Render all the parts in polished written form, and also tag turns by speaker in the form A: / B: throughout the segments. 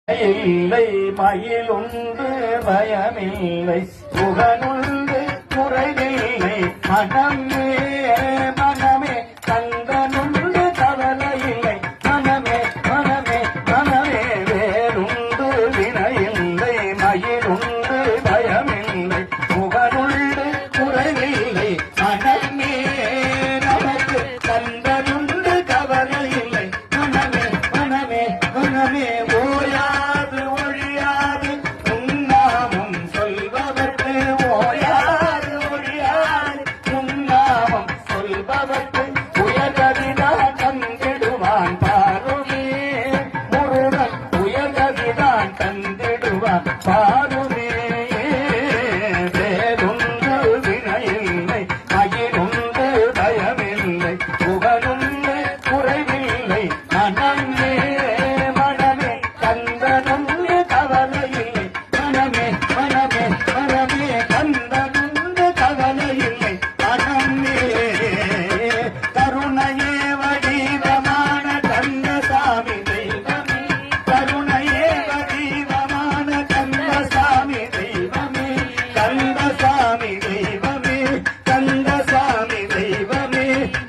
A: இல்லை மயிலுண்டு பயமில்லை புகனுண்டு குறைவில்லை மனமே மனமே கந்தனுண்டு கவலை இல்லை மனமே மனமே மனமே வேலுண்டு வினையில்லை மயிலுண்டு பயமில்லை புகனுண்டு குறைவில்லை மனமே நமக்கு கந்தனுண்டு கவலை இல்லை மனமே மனமே மனமே உயர்கதிதான் தந்திடுவான் பாருமே முருகன் உயர்கதிதான் தந்திடுவான் பாருமே வேலுண்டு வினையில்லை மயிலுண்டு பயமில்லை புகழுண்டு குறைவில்லை மனமே மனமே கந்தனுண்டு கவலை இல்லை மனமே மனமே மனமே கந்தனுண்டு கவலை இல்லை மனமே கருணையே வடிவமான கந்தசாமி தெய்வமே கருணையே வடிவமான கந்தசாமி தெய்வமே கந்தசாமி தெய்வமே கந்தசாமி தெய்வமே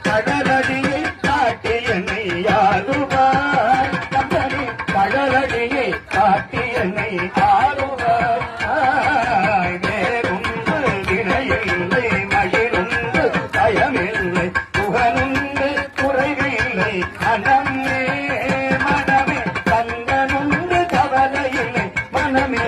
A: கடலடியை காட்டி என்னை ஆளுவார் கந்தனி கடலடியை காட்டி என்னை ஆளுவார் வேறுண்டு வினையில்லை மயிலுண்டு பயமில்லை புகழுண்டு குறைவில்லை மனமே மனமே கந்தனுண்டு கவலை இல்லை மனமே